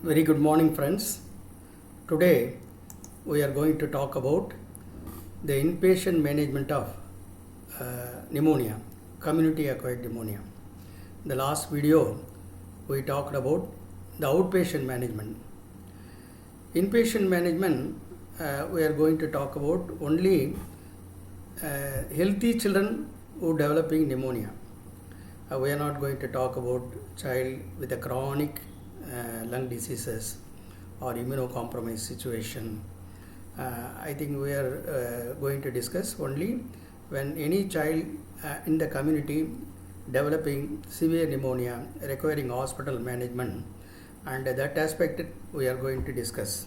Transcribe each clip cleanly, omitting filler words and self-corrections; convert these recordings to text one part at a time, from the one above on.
Very good morning, friends. Today we are going to talk about the inpatient management of pneumonia, community acquired pneumonia. In the last video we talked about the outpatient management. Inpatient management we are going to talk about only healthy children who developing pneumonia. We are not going to talk about child with a chronic lung diseases or immunocompromised situation. I think we are going to discuss only when any child in the community developing severe pneumonia requiring hospital management, and that aspect we are going to discuss.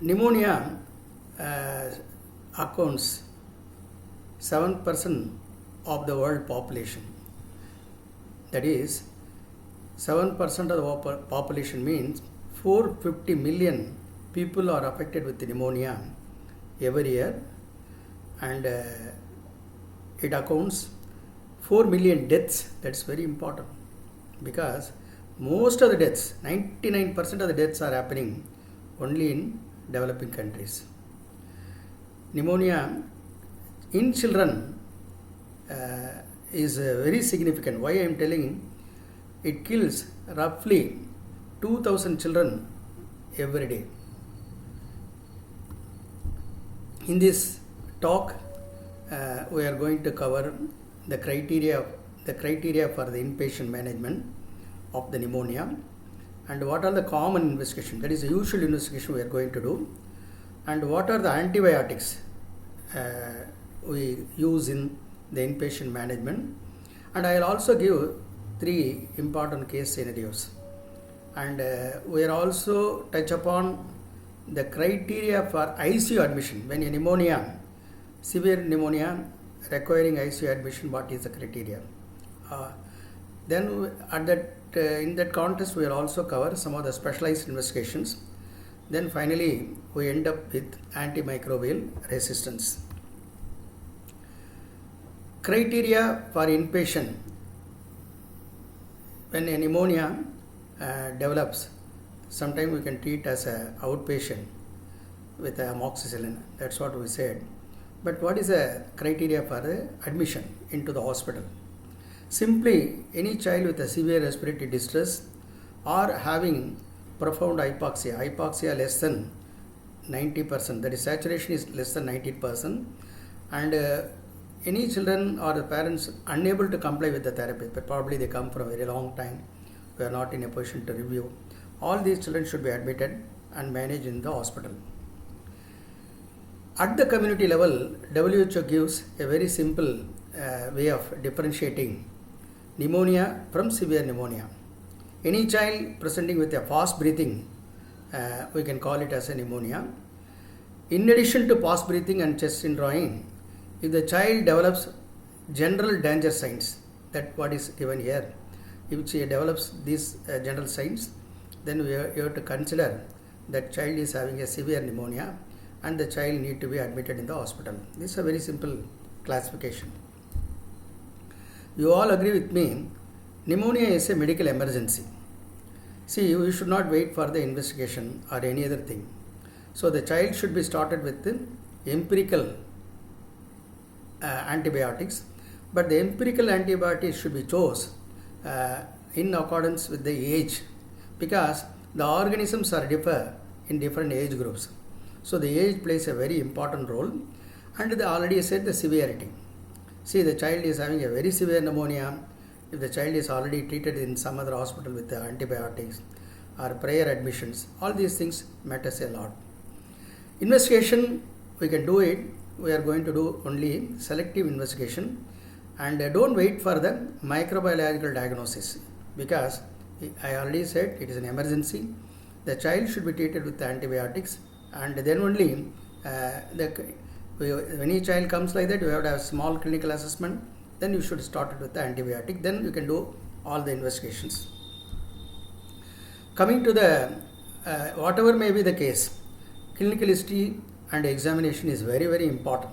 Pneumonia accounts 7% of the world population. That is, 7% of the population means 450 million people are affected with pneumonia every year, and it accounts 4 million deaths. That's very important because most of the deaths, 99% of the deaths are happening only in developing countries. Pneumonia in children is very significant. Why I am telling? It kills roughly 2,000 children every day. In this talk, we are going to cover the criteria for the inpatient management of the pneumonia, and what are the common investigations, that is the usual investigation we are going to do, and what are the antibiotics we use in the inpatient management, and I will also give 3 important case scenarios, and we are also touch upon the criteria for ICU admission. When a pneumonia, severe pneumonia requiring ICU admission, what is the criteria? Then at that in that context we will also cover some of the specialized investigations. Then finally we end up with antimicrobial resistance. Criteria for inpatient. When a pneumonia develops, sometimes we can treat as an outpatient with amoxicillin. That's what we said. But what is the criteria for the admission into the hospital? Simply, any child with a severe respiratory distress or having profound hypoxia less than 90%, that is saturation is less than 90%, and any children or the parents unable to comply with the therapy, but probably they come for a very long time, we are not in a position to review. All these children should be admitted and managed in the hospital. At the community level, WHO gives a very simple way of differentiating pneumonia from severe pneumonia. Any child presenting with a fast breathing, we can call it as a pneumonia. In addition to fast breathing and chest indrawing, if the child develops general danger signs, that what is given here, if she develops these general signs, then you have to consider that child is having a severe pneumonia and the child need to be admitted in the hospital. This is a very simple classification. You all agree with me, pneumonia is a medical emergency. See, you should not wait for the investigation or any other thing. So the child should be started with the empirical antibiotics, but the empirical antibiotics should be chosen in accordance with the age, because the organisms are differ in different age groups. So the age plays a very important role, and they already said the severity. See, the child is having a very severe pneumonia. If the child is already treated in some other hospital with the antibiotics or prior admissions, all these things matters a lot. Investigation, we can do it. We are going to do only selective investigation, and don't wait for the microbiological diagnosis, because I already said it is an emergency. The child should be treated with the antibiotics, and then only when any child comes like that, you have to have small clinical assessment, then you should start it with the antibiotic, then you can do all the investigations. Coming to the whatever may be the case, clinical history and examination is very, very important.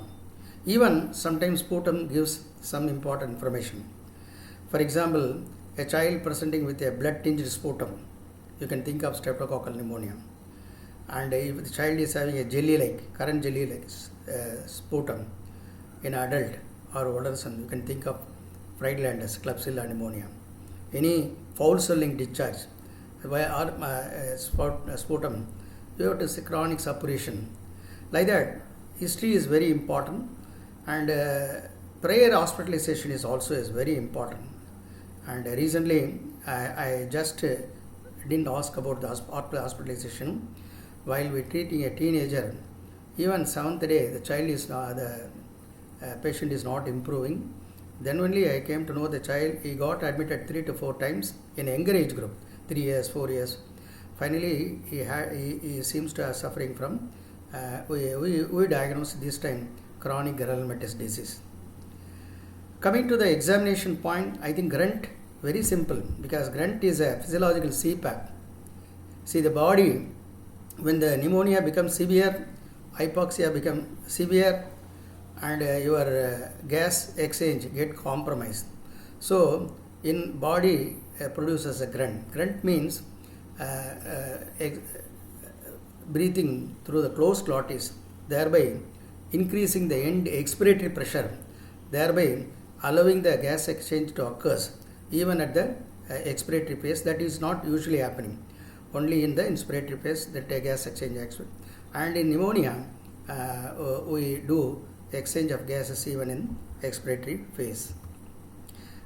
Even sometimes sputum gives some important information. For example, a child presenting with a blood tinged sputum, you can think of streptococcal pneumonia. And if the child is having a current jelly-like sputum in adult or older son, you can think of Friedland's Klebsiella pneumonia. Any foul swelling discharge or sputum, you have to say chronic suppuration. Like that, history is very important, and prior hospitalization is also very important. And recently, I just didn't ask about the hospitalization. While we treating a teenager, even 7th day, the patient is not improving. Then only I came to know the child, he got admitted 3 to 4 times in younger age group, 3 years, 4 years. Finally, he seems to have suffering from, we diagnosed this time chronic granulomatous disease. Coming to the examination point, I think grunt, very simple, because grunt is a physiological CPAP. See, the body, when the pneumonia becomes severe, hypoxia becomes severe, and your gas exchange get compromised. So, in body produces a grunt. Grunt means breathing through the closed glottis, thereby increasing the end expiratory pressure, thereby allowing the gas exchange to occur even at the expiratory phase. That is not usually happening. Only in the inspiratory phase that gas exchange happens. And in pneumonia, we do exchange of gases even in expiratory phase.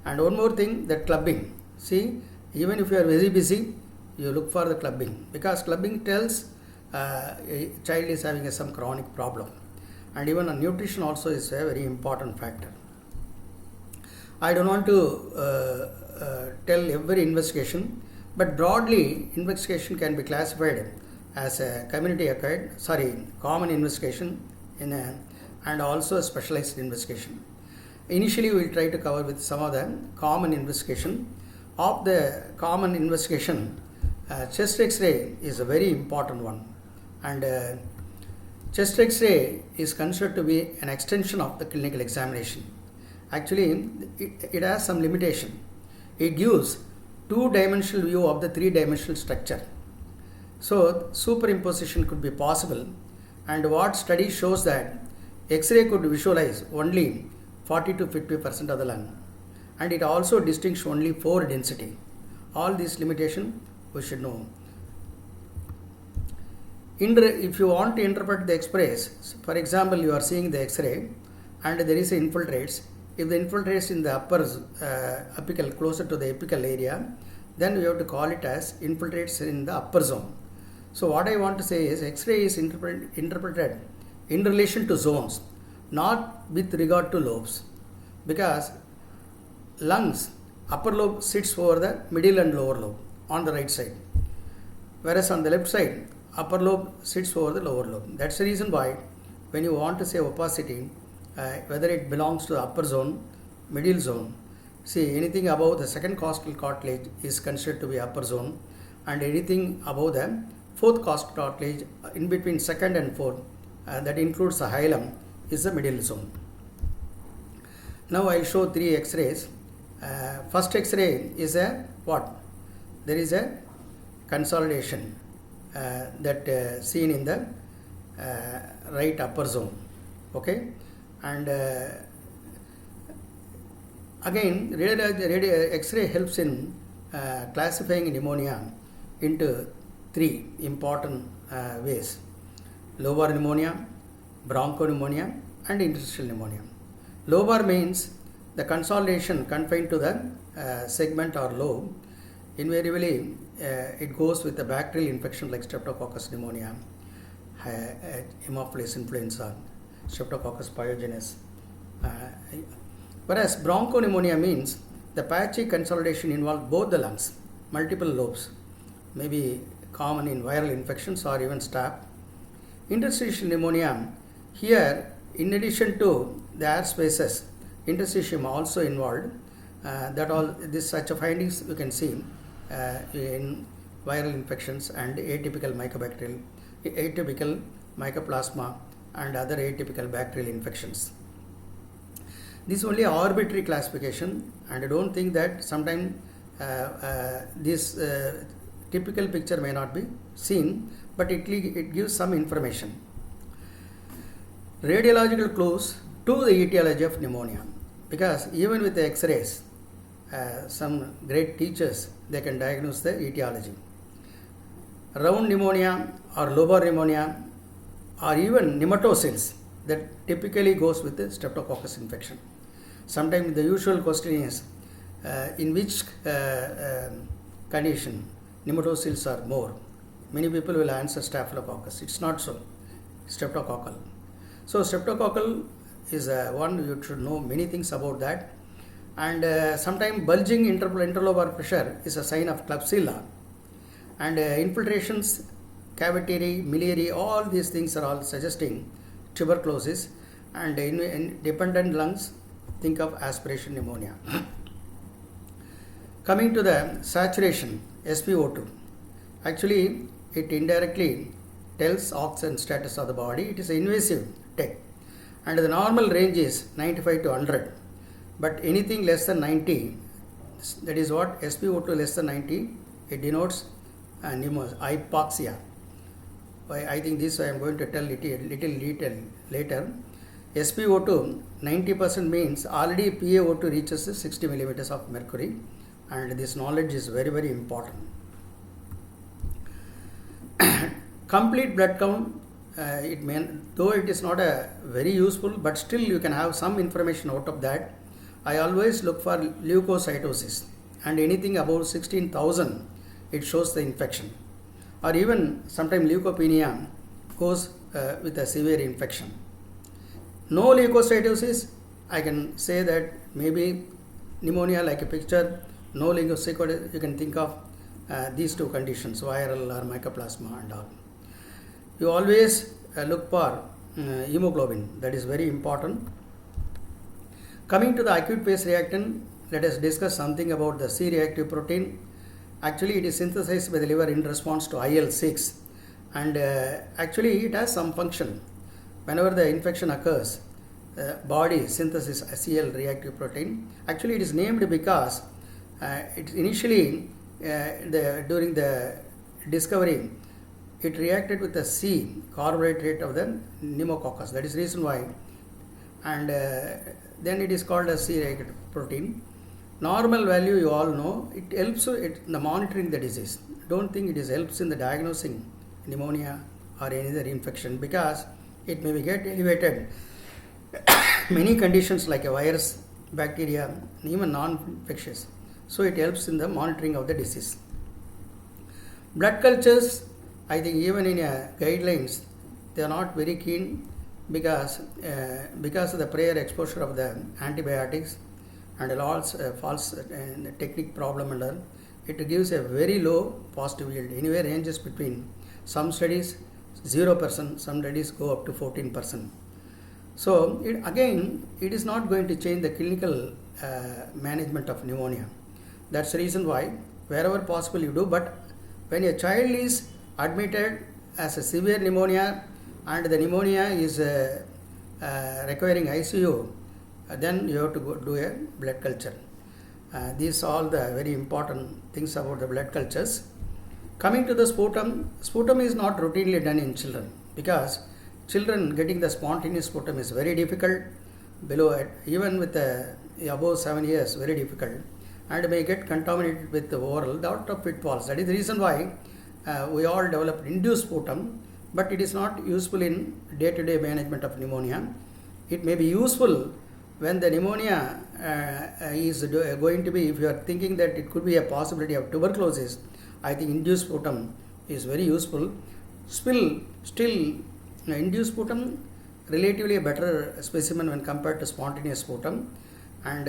And one more thing, that clubbing. See, even if you are very busy, you look for the clubbing, because clubbing tells a child is having some chronic problem. And even nutrition also is a very important factor. I don't want to tell every investigation, but broadly investigation can be classified as a common investigation and also a specialized investigation. Initially, we will try to cover with some of the common investigation. Of the common investigation, chest X-ray is a very important one, and chest X-ray is considered to be an extension of the clinical examination. Actually, it has some limitation. It gives two-dimensional view of the three-dimensional structure. So, superimposition could be possible, and what study shows that X-ray could visualize only 40 to 50% of the lung, and it also distinguishes only 4 density. All these limitations we should know. If you want to interpret the X-rays, for example, you are seeing the X-ray and there is infiltrates. If the infiltrates in the upper apical, closer to the apical area, then we have to call it as infiltrates in the upper zone. So what I want to say is X-ray is interpreted in relation to zones, not with regard to lobes, because lungs, upper lobe sits over the middle and lower lobe on the right side, whereas on the left side, upper lobe sits over the lower lobe. That's the reason why when you want to say opacity, whether it belongs to the upper zone, middle zone, see, anything above the second costal cartilage is considered to be upper zone, and anything above the fourth costal cartilage in between second and fourth, that includes the hilum, is the middle zone. Now I will show 3 X-rays. First X-ray is a what? There is a consolidation that seen in the right upper zone. Okay, and again, X-ray helps in classifying pneumonia into 3 important ways: lobar pneumonia, bronchopneumonia, and interstitial pneumonia. Lobar means the consolidation confined to the segment or lobe. Invariably, it goes with the bacterial infection like Streptococcus pneumonia, Haemophilus influenza, Streptococcus pyogenes. Whereas bronchopneumonia means the patchy consolidation involves both the lungs, multiple lobes, maybe common in viral infections or even staph. Interstitial pneumonia, here in addition to the air spaces, interstitium also involved. Such findings you can see in viral infections and atypical mycoplasma and other atypical bacterial infections. This is only arbitrary classification, and I don't think that sometimes this typical picture may not be seen, but it gives some information. Radiological clues to the etiology of pneumonia, because even with the X-rays, some great teachers, they can diagnose the etiology. Round pneumonia or lobar pneumonia or even nematocils that typically goes with the streptococcus infection. Sometimes the usual question is in which condition nematocils are more. Many people will answer staphylococcus. It's not so. Streptococcal. So streptococcal is one you should know many things about that. And sometimes bulging interlobar pressure is a sign of Klebsiella. And infiltrations, cavitary, miliary, all these things are all suggesting tuberculosis. And in dependent lungs, think of aspiration pneumonia. Coming to the saturation, SpO2. Actually, it indirectly tells oxygen status of the body. It is an invasive tech. And the normal range is 95 to 100. But anything less than 90, that is what SpO2 less than 90, it denotes hypoxia. I think this I am going to tell little later. SpO2 90% means already PaO2 reaches 60 millimeters of mercury, and this knowledge is very, very important. Complete blood count, though it is not a very useful, but still you can have some information out of that. I always look for leukocytosis, and anything above 16,000, it shows the infection. Or even sometimes leukopenia goes with a severe infection. No leukocytosis, I can say that maybe pneumonia like a picture. No leukocytosis, you can think of these two conditions, viral or mycoplasma and all. You always look for hemoglobin, that is very important. Coming to the acute phase reactant, let us discuss something about the C-reactive protein. Actually, it is synthesized by the liver in response to IL-6, and actually it has some function. Whenever the infection occurs, body synthesis Cl reactive protein. Actually, it is named because it initially during the discovery, it reacted with the C carbohydrate of the pneumococcus. That is the reason why, and then it is called as C-reactive protein. Normal value, you all know, it helps in the monitoring the disease. Don't think it helps in the diagnosing pneumonia or any other infection, because it may get elevated. Many conditions like a virus, bacteria, even non-infectious. So it helps in the monitoring of the disease. Blood cultures, I think even in guidelines, they are not very keen because of the prior exposure of the antibiotics and false technique problem and all. It gives a very low positive yield. Anywhere ranges between some studies 0%, some studies go up to 14%. So it is not going to change the clinical management of pneumonia. That's the reason why wherever possible you do. But when a child is admitted as a severe pneumonia and the pneumonia is requiring ICU, then you have to go do a blood culture. These are all the very important things about the blood cultures. Coming to the sputum is not routinely done in children, because children getting the spontaneous sputum is very difficult. Even with above 7 years, very difficult, and may get contaminated with the oral. Lot of pitfalls. That is the reason why we all developed induced sputum, but it is not useful in day-to-day management of pneumonia. It may be useful when the pneumonia is going to be, if you are thinking that it could be a possibility of tuberculosis, I think induced sputum is very useful. Still, induced sputum relatively a better specimen when compared to spontaneous sputum, and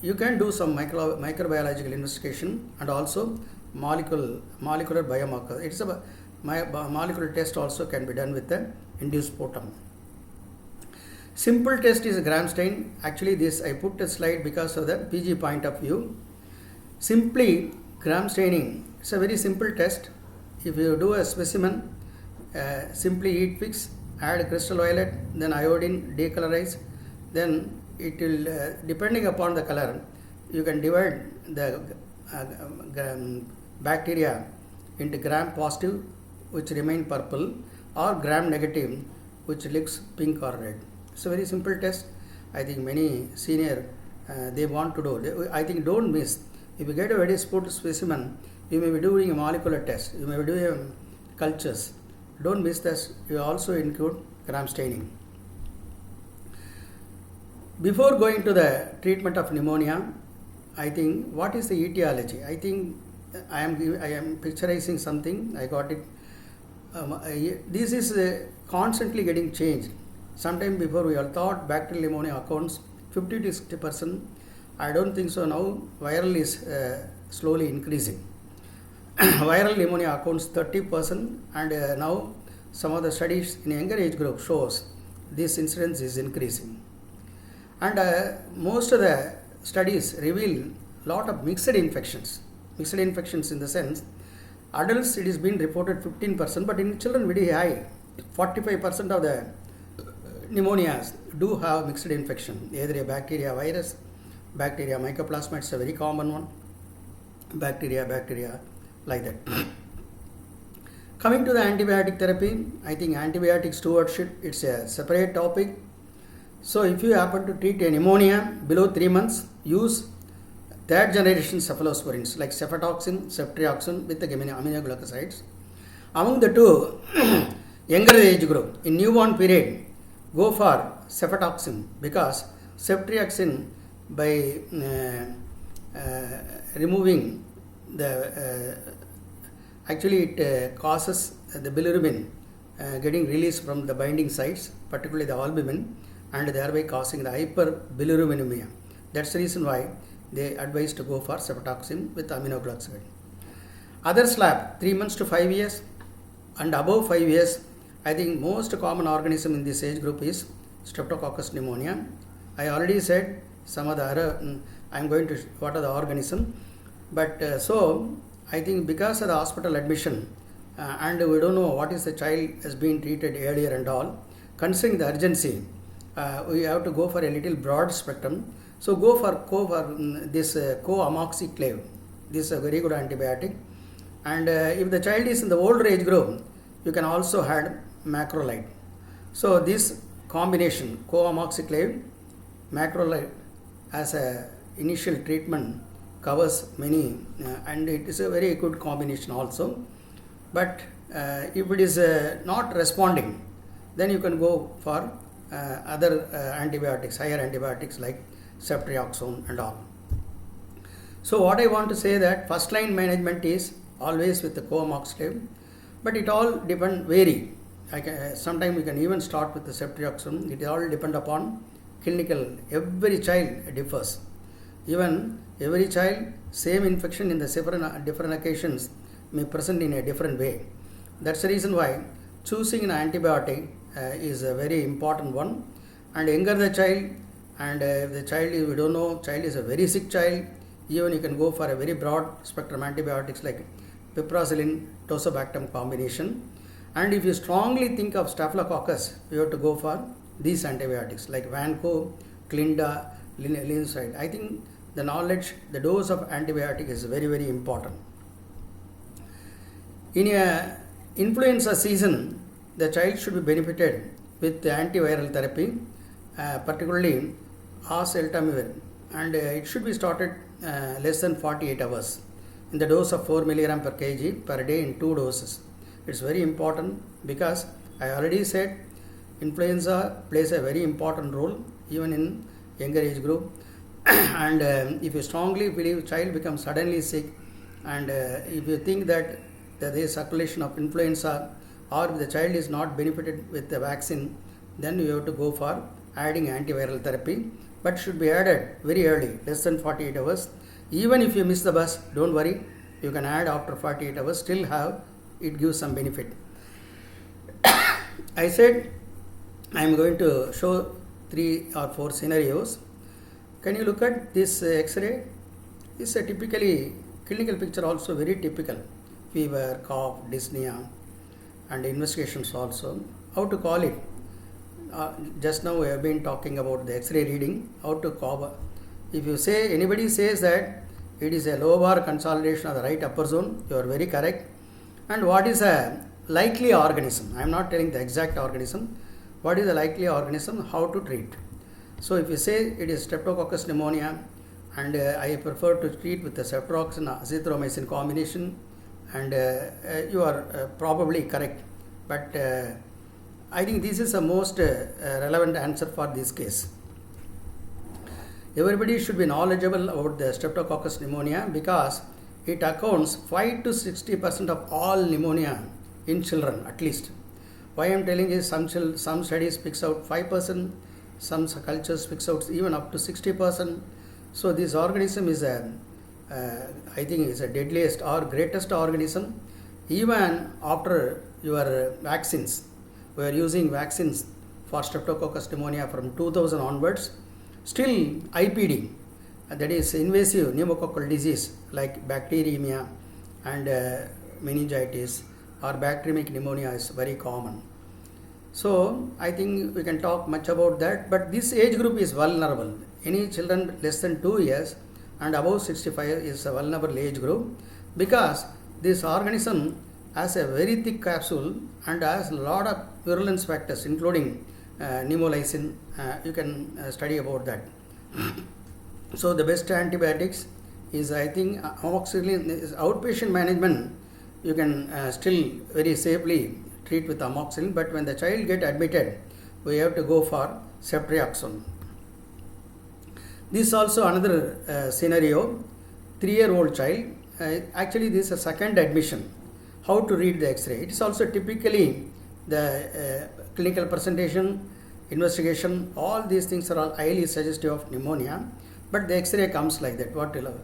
you can do some microbiological investigation and also molecular biomarker. It's a molecular test also can be done with the induced sputum. Simple test is a gram stain. Actually, this I put a slide because of the PG point of view. Simply gram staining, it's a very simple test. If you do a specimen, simply heat fix, add crystal violet, then iodine, decolorize, then it will, depending upon the color, you can divide the bacteria into gram positive, which remain purple, or gram negative, which looks pink or red. It's a very simple test. I think many senior they want to do. I think don't miss. If you get a very good specimen, you may be doing a molecular test. You may be doing cultures. Don't miss this. You also include gram staining. Before going to the treatment of pneumonia, I think what is the etiology? I think I am picturizing something. I got it. This is constantly getting changed. Sometime before we all thought bacterial pneumonia accounts 50 to 60%. I don't think so now. Viral is slowly increasing. Viral pneumonia accounts 30%, and now some of the studies in younger age group shows this incidence is increasing. And most of the studies reveal lot of mixed infections. Mixed infections in the sense, adults it is being reported 15%, but in children very high. 45% of the pneumonias do have mixed infection, either a bacteria, virus, bacteria, mycoplasma, it's a very common one, bacteria, like that. Coming to the antibiotic therapy, I think antibiotic stewardship, it's a separate topic. So if you happen to treat a pneumonia below 3 months, use third generation cephalosporins like cefatoxin, ceftriaxone with the aminoglycosides. Among the two, younger age group, in newborn period, go for cefatoxin because ceftriaxone by removing the actually it causes the bilirubin getting released from the binding sites, particularly the albumin, and thereby causing the hyperbilirubinemia. That's the reason why they advise to go for cefatoxin with aminoglycoside. Others lab 3 months to 5 years and above 5 years. I think most common organism in this age group is Streptococcus pneumonia. I already said some of the other, I am going to what are the organism, but so I think because of the hospital admission and we don't know what is the child has been treated earlier and all, considering the urgency, we have to go for a little broad spectrum. So go for this co-amoxiclave. This is a very good antibiotic. And if the child is in the older age group, you can also add macrolide. So this combination, co-amoxiclave, macrolide as a initial treatment covers many, and it is a very good combination also. But if it is not responding, then you can go for other antibiotics, higher antibiotics like ceftriaxone and all. So what I want to say that first line management is always with the co-amoxiclave, but it all vary. Sometimes we can even start with the ceftriaxone. It all depend upon clinical. Every child differs. Even every child, same infection in the different occasions may present in a different way. That's the reason why choosing an antibiotic is a very important one. And younger the child, and if the child is, we don't know, child is a very sick child, even you can go for a very broad spectrum antibiotics like piperacillin, tazobactam combination. And if you strongly think of staphylococcus, you have to go for these antibiotics like Vanco, Clinda, Linacid. I think the knowledge, the dose of antibiotic is very, very important. In a influenza season, the child should be benefited with the antiviral therapy, particularly oseltamivir, and it should be started less than 48 hours in the dose of 4 mg per kg per day in 2 doses. It's very important because I already said influenza plays a very important role even in younger age group. And if you strongly believe child becomes suddenly sick, and if you think that there is circulation of influenza, or if the child is not benefited with the vaccine, then you have to go for adding antiviral therapy, but should be added very early, less than 48 hours. Even if you miss the bus, don't worry, you can add after 48 hours, still have, it gives some benefit. I said I am going to show 3 or 4 scenarios. Can you look at this X-ray? This is a typically clinical picture, also very typical. Fever, cough, dyspnea, and investigations also. How to call it? Just now we have been talking about the X-ray reading, how to cover. If you say, anybody says that It is a lobar consolidation of the right upper zone. You are very correct. And what is a likely organism? I am not telling the exact organism. What is a likely organism? How to treat? So if you say it is Streptococcus pneumonia, and I prefer to treat with the ceftriaxone azithromycin combination, and you are probably correct. But I think this is the most relevant answer for this case. Everybody should be knowledgeable about the Streptococcus pneumonia because it accounts 5 to 60% of all pneumonia in children at least. Why I am telling is some studies picks out 5%, some cultures picks out even up to 60%. So this organism is I think is a deadliest or greatest organism. Even after your vaccines, we are using vaccines for Streptococcus pneumonia from 2000 onwards. Still IPD, that is invasive pneumococcal disease like bacteremia and meningitis or bacteremic pneumonia is very common. So I think we can talk much about that, but this age group is vulnerable. Any children less than 2 years and above 65 is a vulnerable age group because this organism has a very thick capsule and has a lot of virulence factors including pneumolysine. You can study about that. So the best antibiotics is, I think, amoxicillin is outpatient management. You can still very safely treat with amoxicillin, but when the child get admitted, we have to go for ceftriaxone. This is also another scenario. 3-year-old child. Actually, this is a second admission. How to read the X-ray? It is also typically the clinical presentation, investigation. All these things are all highly suggestive of pneumonia. But the X-ray comes like that. What will?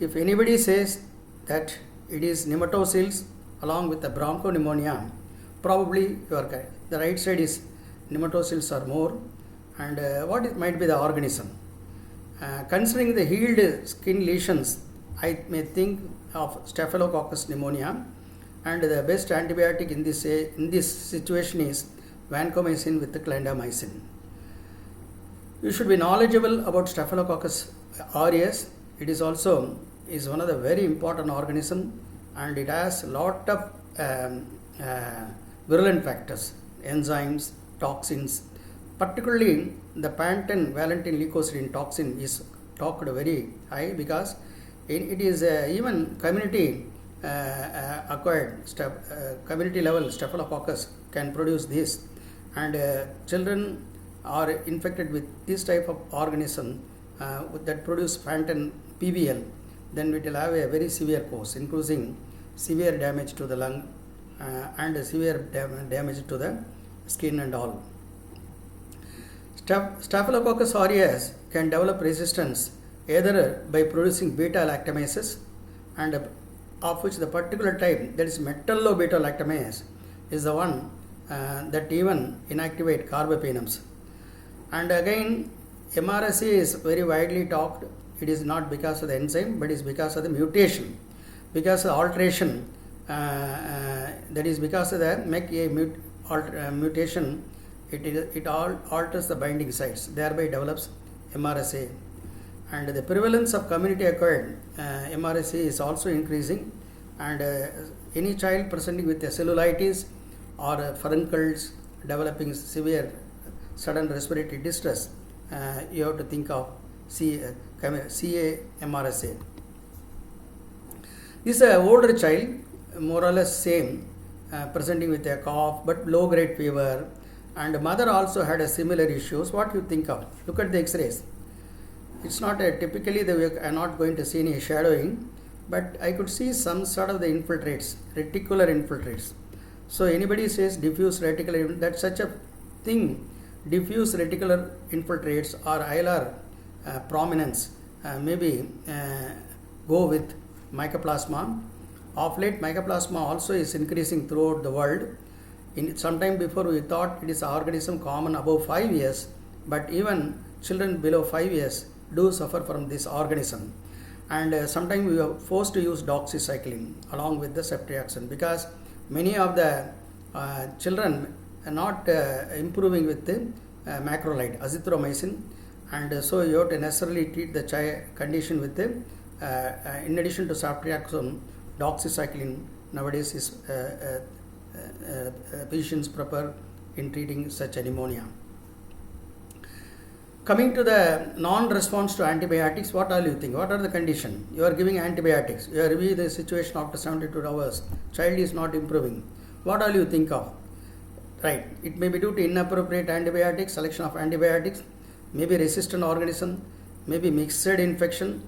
If anybody says that it is nematocils along with the bronchopneumonia, probably you are correct. The right side is nematocils are more, and what it might be the organism. Considering the healed skin lesions, I may think of Staphylococcus pneumonia, and the best antibiotic in this situation is vancomycin with the clindamycin. You should be knowledgeable about Staphylococcus aureus. It is also one of the very important organism, and it has a lot of virulent factors, enzymes, toxins. Particularly the Panten Valentin leukocidin toxin is talked very high because it is even community acquired community level Staphylococcus can produce this, and children are infected with this type of organism that produce Panten PVL, then it will have a very severe course, including severe damage to the lung and severe damage to the skin and all. Staphylococcus aureus can develop resistance either by producing beta-lactamases, and of which the particular type, that is metallo-beta-lactamase, is the one that even inactivate carbapenems. And again, MRSA is very widely talked. It is not because of the enzyme, but it is because of the mutation, because of the alteration. That is because of the MECA mutation. It all alters the binding sites, thereby develops MRSA. And the prevalence of community acquired MRSA is also increasing. And any child presenting with a cellulitis or furuncles developing severe sudden respiratory distress, you have to think of CA MRSA. This is an older child, more or less same, presenting with a cough but low grade fever, and mother also had a similar issues. What you think of? Look at the X-rays. It's not typically I am not going to see any shadowing, but I could see some sort of the infiltrates, reticular infiltrates. So anybody says diffuse reticular, that's such a thing. Diffuse reticular infiltrates or ILR prominence, maybe go with mycoplasma. Of late, mycoplasma also is increasing throughout the world. Sometime before we thought it is an organism common above 5 years, but even children below 5 years do suffer from this organism. And sometimes we are forced to use doxycycline along with the ceftriaxone because many of the children are not improving with the macrolide, azithromycin, and so you have to necessarily treat the child condition with the in addition to ceftriaxone, doxycycline nowadays is physicians prefer in treating such a pneumonia. Coming to the non-response to antibiotics, what all you think? What are the conditions? You are giving antibiotics. You are reviewing the situation after 72 hours. Child is not improving. What all you think of? Right. It may be due to inappropriate antibiotics, selection of antibiotics, maybe resistant organism, maybe mixed infection,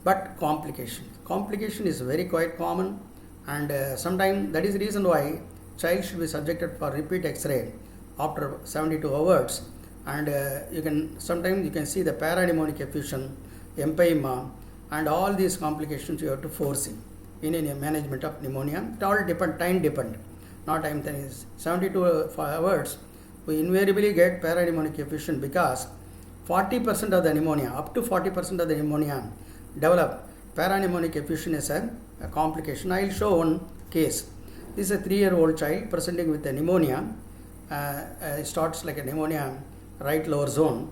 but complication. Complication is very quite common, and sometimes that is the reason why child should be subjected for repeat X-ray after 72 hours. And sometimes you can see the parapneumonic effusion, empyema, and all these complications you have to foresee in a management of pneumonia. It all time depend. Not time is 72 hours. We invariably get parapneumonic effusion because 40% of the pneumonia, up to 40% of the pneumonia develop parapneumonic effusion as a complication. I will show one case. This is a 3-year-old child presenting with a pneumonia. It starts like a pneumonia right lower zone,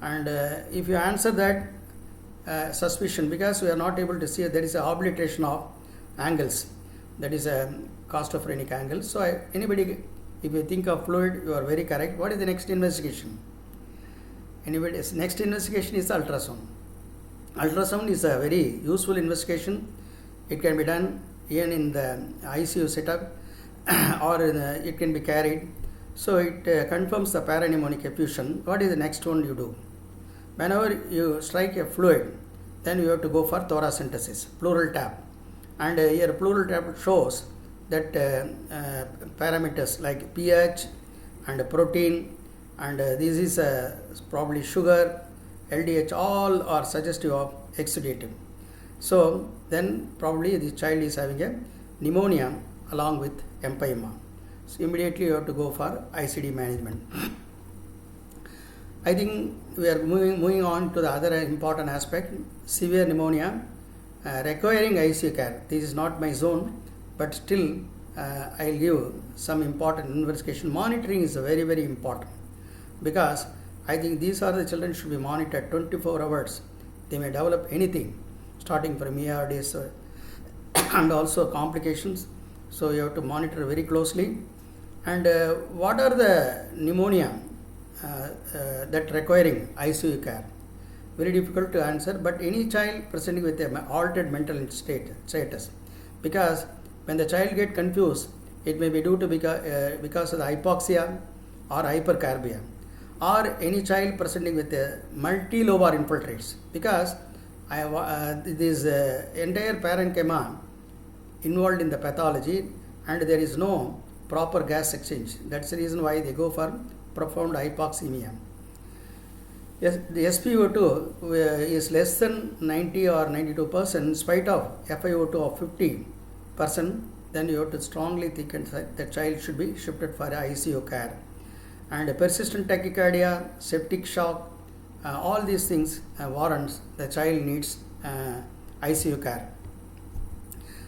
and if you answer that suspicion, because we are not able to see, there is a obliteration of angles, that is a costophrenic angle. So anybody, if you think of fluid, you are very correct. What is the next investigation? Anybody's next investigation is ultrasound. Ultrasound is a very useful investigation. It can be done even in the ICU setup or it can be carried. So it confirms the parapneumonic effusion. What is the next one you do? Whenever you strike a fluid, then you have to go for thoracentesis, pleural tap. And here pleural tap shows that parameters like pH and protein, and this is probably sugar, LDH, all are suggestive of exudative. So then probably the child is having a pneumonia along with empyema. So immediately you have to go for ICD management. I think we are moving on to the other important aspect, severe pneumonia requiring ICU care. This is not my zone, but still I will give some important investigation. Monitoring is very, very important, because I think these are the children should be monitored 24 hours. They may develop anything, starting from ERDs and also complications. So you have to monitor very closely. And what are the pneumonia that requiring ICU care? Very difficult to answer, but any child presenting with an altered mental status, because when the child get confused, it may be due to because of the hypoxia or hypercarbia, or any child presenting with a multilobar infiltrates, because this entire parenchyma involved in the pathology and there is no proper gas exchange. That's the reason why they go for profound hypoxemia. Yes, the SpO2 is less than 90 or 92% in spite of FiO2 of 50%, then you have to strongly think that the child should be shifted for ICU care. And persistent tachycardia, septic shock, all these things warrants the child needs ICU care.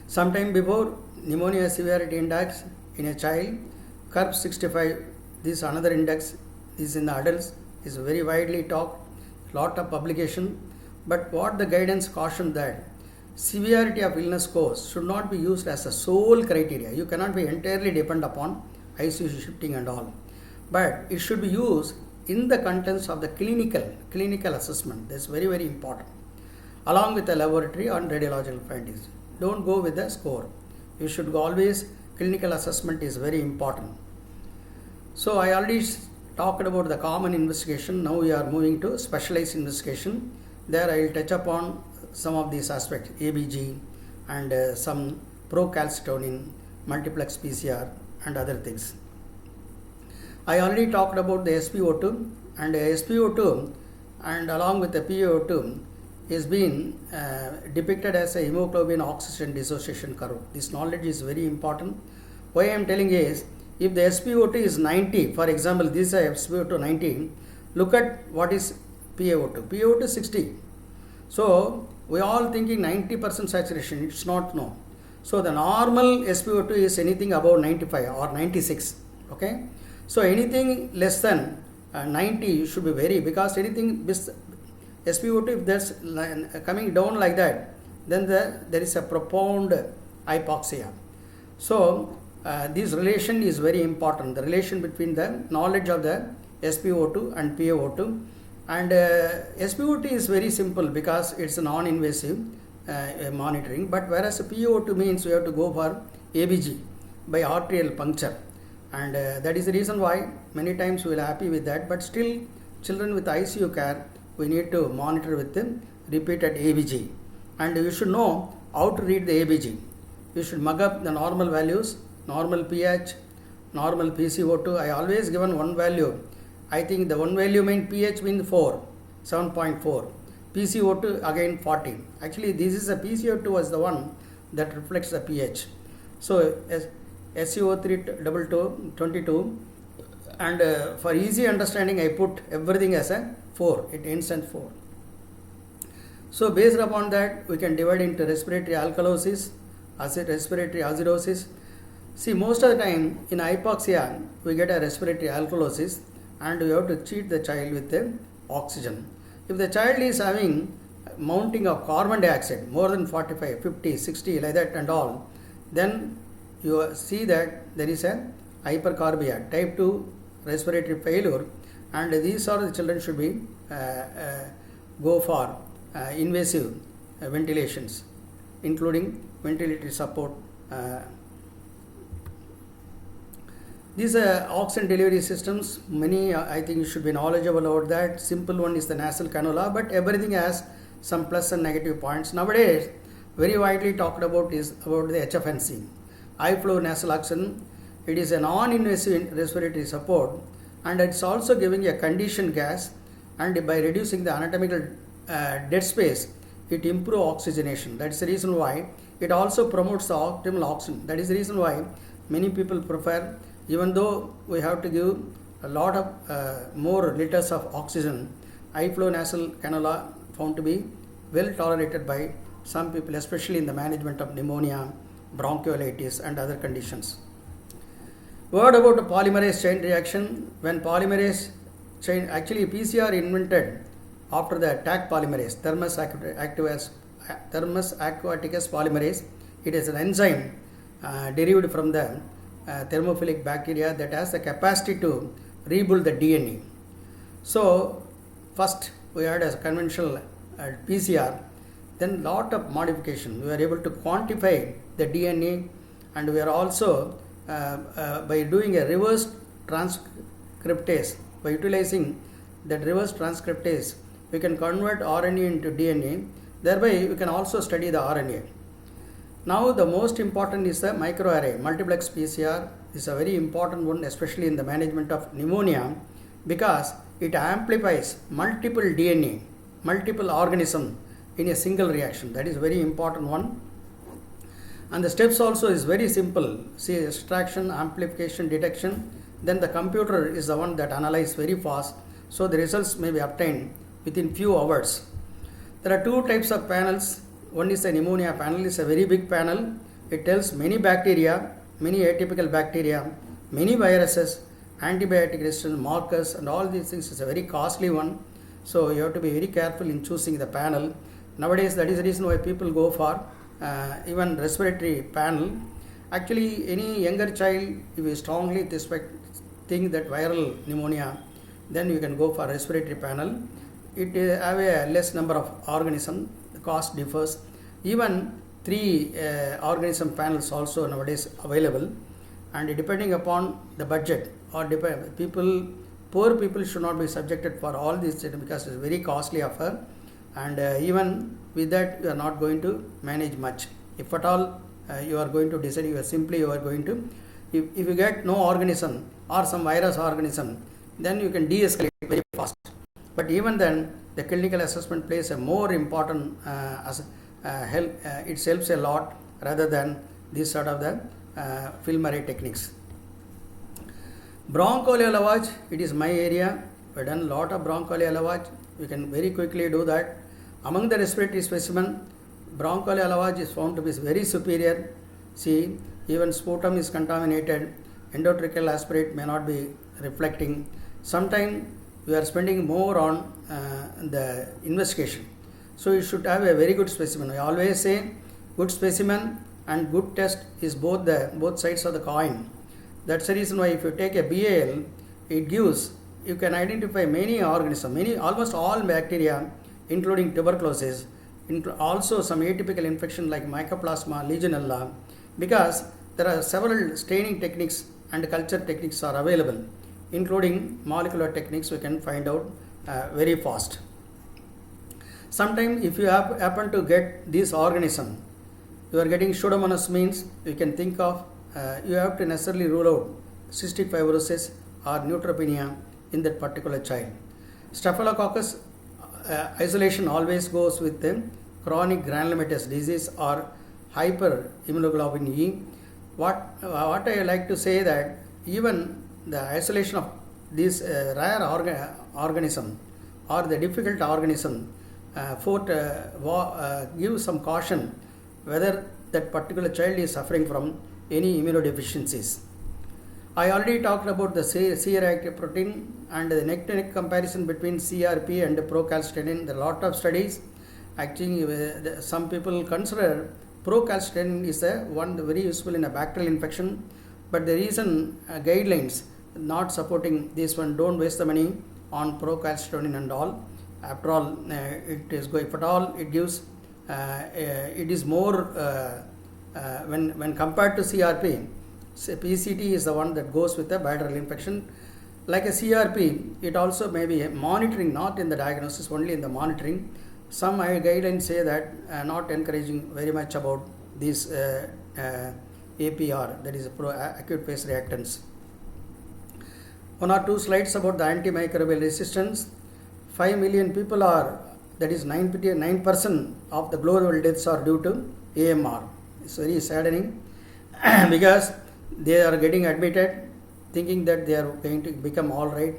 Sometime before pneumonia severity index in a child, curve 65, this is another index, is in the adults, is very widely talked, lot of publication, but what the guidance cautioned that severity of illness course should not be used as a sole criteria. You cannot be entirely depend upon ICU shifting and all, but it should be used in the contents of the clinical assessment. That's very, very important, along with the laboratory and radiological findings. Don't go with the score. You should always, clinical assessment is very important. So I already talked about the common investigation. Now we are moving to specialized investigation. There I will touch upon some of these aspects, ABG and some procalcitonin, multiplex PCR and other things. I already talked about the SpO2, and SpO2 and along with the PaO2 is being depicted as a hemoglobin oxygen dissociation curve. This knowledge is very important. Why I am telling is, if the SpO2 is 90, for example, this is SpO2 90, look at what is PaO2. PaO2 is 60. So we all thinking 90% saturation. It's not, no. So the normal SpO2 is anything above 95 or 96. Okay. So anything less than 90 should be very, because anything SpO2, if there's coming down like that, then there is a profound hypoxia. So this relation is very important, the relation between the knowledge of the SpO2 and PaO2. And SpO2 is very simple because it's a non-invasive monitoring, but whereas PaO2 means we have to go for ABG by arterial puncture, and that is the reason why many times we are happy with that, but still children with ICU care we need to monitor with repeated ABG, and you should know how to read the ABG. You should mug up the normal values, normal pH, normal PCO2. I always given one value. I think the one value mean pH means 7.4. PCO2 again 40. Actually this is a PCO2 was the one that reflects the pH. So SCO3 22, and for easy understanding I put everything as a 4. It ends at 4. So based upon that we can divide into respiratory alkalosis, respiratory acidosis. See, most of the time in hypoxia we get a respiratory alkalosis, and we have to treat the child with the oxygen. If the child is having mounting of carbon dioxide more than 45, 50, 60 like that and all, then you see that there is a hypercarbia, type 2 respiratory failure, and these are the children should be go for invasive ventilations, including ventilatory support. These oxygen delivery systems, many I think you should be knowledgeable about that. Simple one is the nasal cannula, but everything has some plus and negative points. Nowadays, very widely talked about is about the HFNC, high flow nasal oxygen. It is a non-invasive respiratory support, and it's also giving a conditioned gas, and by reducing the anatomical dead space, it improves oxygenation. That's the reason why it also promotes the optimal oxygen. That is the reason why many people prefer, even though we have to give a lot of more liters of oxygen, high flow nasal cannula found to be well tolerated by some people, especially in the management of pneumonia, bronchiolitis and other conditions. Word about the polymerase chain reaction. When polymerase chain, actually PCR invented after the Taq polymerase, Thermus aquaticus polymerase. It is an enzyme derived from the thermophilic bacteria that has the capacity to rebuild the DNA. So first we had a conventional PCR, then lot of modification. We are able to quantify the DNA, and we are also by doing a reverse transcriptase, by utilizing that reverse transcriptase, we can convert RNA into DNA. Thereby we can also study the RNA. Now the most important is the microarray multiplex PCR. Is a very important one, especially in the management of pneumonia, because it amplifies multiple DNA, multiple organism in a single reaction. That is very important one. And the steps also is very simple. See, extraction, amplification, detection. Then the computer is the one that analyzes very fast. So the results may be obtained within few hours. There are two types of panels. One is the pneumonia panel. It's a very big panel. It tells many bacteria, many atypical bacteria, many viruses, antibiotic resistance markers, and all these things. Is a very costly one. So you have to be very careful in choosing the panel. Nowadays, that is the reason why people go for even respiratory panel. Actually, any younger child, if you strongly think that viral pneumonia, then you can go for respiratory panel. It have a less number of organisms. The cost differs. Even 3 organism panels also nowadays available, and depending upon the budget or poor people should not be subjected for all these because it's very costly affair, and even with that you are not going to manage much. If at all you are going to decide, you are going to, if you get no organism or some virus organism, then you can de-escalate very fast. But even then, the clinical assessment plays a more important it helps a lot rather than this sort of the film array techniques. Bronchoalveolar lavage, it is my area. We have done a lot of bronchoalveolar lavage. We can very quickly do that. Among the respiratory specimen, bronchoalveolar lavage is found to be very superior. See, even sputum is contaminated. Endotracheal aspirate may not be reflecting. Sometimes you are spending more on the investigation. So you should have a very good specimen. I always say good specimen and good test is both sides of the coin. That's the reason why if you take a BAL, it gives, you can identify many organisms, almost all bacteria, including tuberculosis, also some atypical infection like Mycoplasma, Legionella, because there are several staining techniques and culture techniques are available, including molecular techniques we can find out very fast. Sometimes if you happen to get this organism, you are getting Pseudomonas means you can think of, you have to necessarily rule out cystic fibrosis or neutropenia in that particular child. Staphylococcus isolation always goes with the chronic granulomatous disease or hyperimmunoglobulin E. What I like to say that even the isolation of this rare organism or the difficult organism gives some caution whether that particular child is suffering from any immunodeficiencies. I already talked about the C-reactive protein and the neck-to-neck comparison between CRP and procalcitonin. There are a lot of studies. Actually, some people consider procalcitonin is one very useful in a bacterial infection, but the reason guidelines not supporting this one, don't waste the money on procalcitonin and all. After all, it is going, if at all, it gives, it is more, when compared to CRP, PCT is the one that goes with a bacterial infection. Like a CRP, it also may be monitoring, not in the diagnosis, only in the monitoring. Some guidelines say that not encouraging very much about this APR, that is acute phase reactants. 1 or 2 slides about the antimicrobial resistance. 5 million people are, that is 9% of the global deaths are due to AMR. It's very saddening because they are getting admitted thinking that they are going to become all right,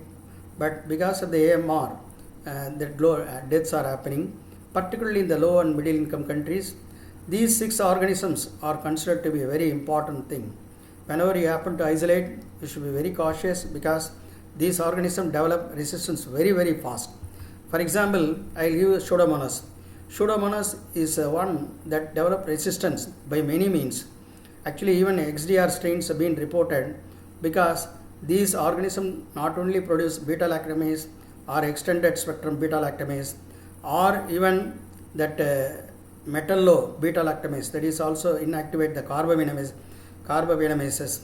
but because of the AMR, deaths are happening, particularly in the low and middle income countries. These 6 organisms are considered to be a very important thing. Whenever you happen to isolate, you should be very cautious because these organisms develop resistance very, very fast. For example, I will use Pseudomonas. Pseudomonas is one that develop resistance by many means. Actually, even XDR strains have been reported because these organisms not only produce beta-lactamase or extended spectrum beta-lactamase or even that metallo beta-lactamase, that is also inactivate the carbaminomases.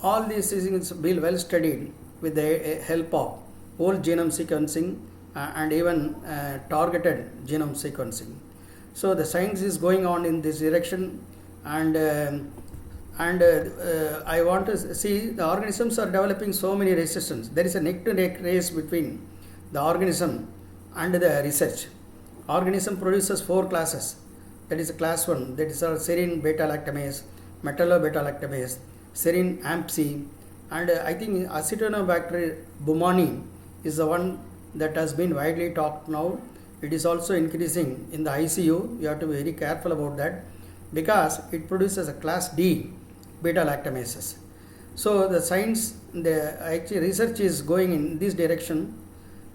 All these things will be well studied with the help of whole genome sequencing and even targeted genome sequencing. So the science is going on in this direction, and I want to see the organisms are developing so many resistance. There is a neck-to-neck race between the organism and the research. Organism produces 4 classes. That is class 1, that is serine beta-lactamase, metallo beta-lactamase, serine AMP-C, and I think Acinetobacter baumannii is the one that has been widely talked now. It is also increasing in the ICU. You have to be very careful about that because it produces a class D beta-lactamases. So the science, actually research is going in this direction.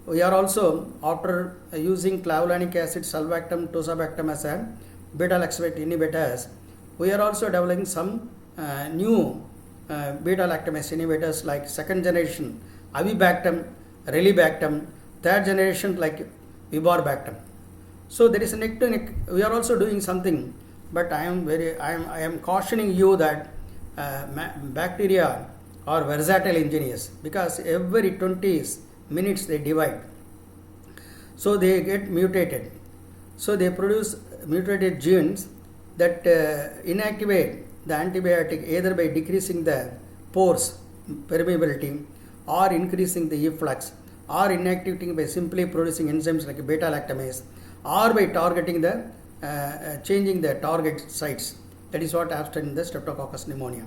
We are also, after using clavulanic acid, sulbactam, tozobactam as a beta-lactamase inhibitors, we are also developing some new beta-lactamase inhibitors like 2nd generation avibactam, relibactam, 3rd generation like viborbactam. So there is a neck to neck. We are also doing something, but I am cautioning you that bacteria are versatile engineers because every 20 minutes they divide. So they get mutated. So they produce mutated genes that inactivate the antibiotic either by decreasing the pores permeability or increasing the efflux, or inactivating by simply producing enzymes like beta-lactamase, or by targeting the changing the target sites. That is what happens in the Streptococcus pneumonia.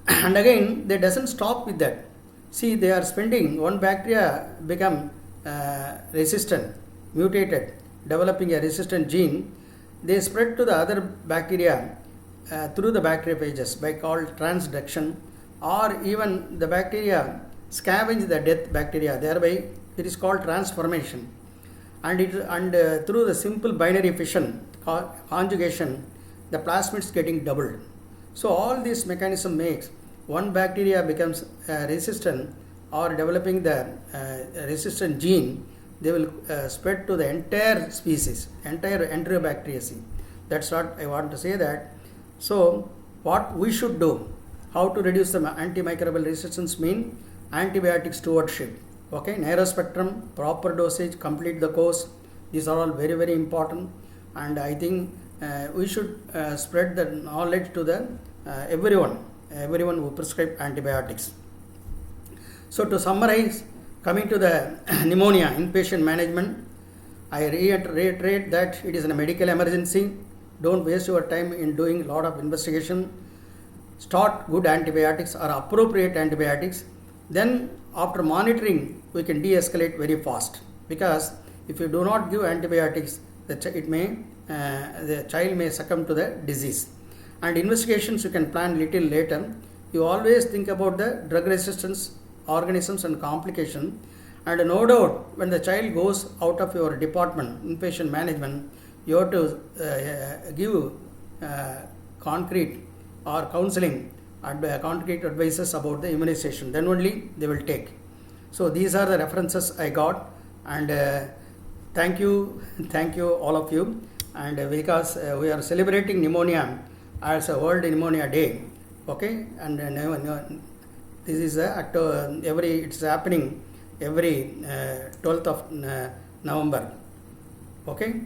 And again, they doesn't stop with that. See, they are spending, one bacteria become resistant, mutated, developing a resistant gene. They spread to the other bacteria through the bacteriophages by called transduction, or even the bacteria scavenge the death bacteria. Thereby, it is called transformation. And through the simple binary fission conjugation, the plasmids getting doubled. So all this mechanism makes one bacteria becomes resistant or developing the resistant gene. They will spread to the entire species, entire Enterobacteriaceae. That's what I want to say that. So what we should do, how to reduce the antimicrobial resistance mean antibiotic stewardship. Okay, narrow spectrum, proper dosage, complete the course. These are all very, very important, and I think we should spread the knowledge to the everyone who prescribe antibiotics. So to summarize, coming to the pneumonia inpatient management, I reiterate that it is a medical emergency. Don't waste your time in doing a lot of investigation. Start good antibiotics or appropriate antibiotics. Then after monitoring, we can de-escalate very fast, because if you do not give antibiotics, the child may succumb to the disease. And investigations you can plan little later. You always think about the drug resistance organisms and complication. And no doubt, when the child goes out of your department, inpatient management, you have to give concrete or counseling concrete advices about the immunization. Then only they will take. So these are the references I got, and thank you all of you. And because we are celebrating pneumonia as a World Pneumonia Day, okay, and this is it's happening every 12th of November, okay.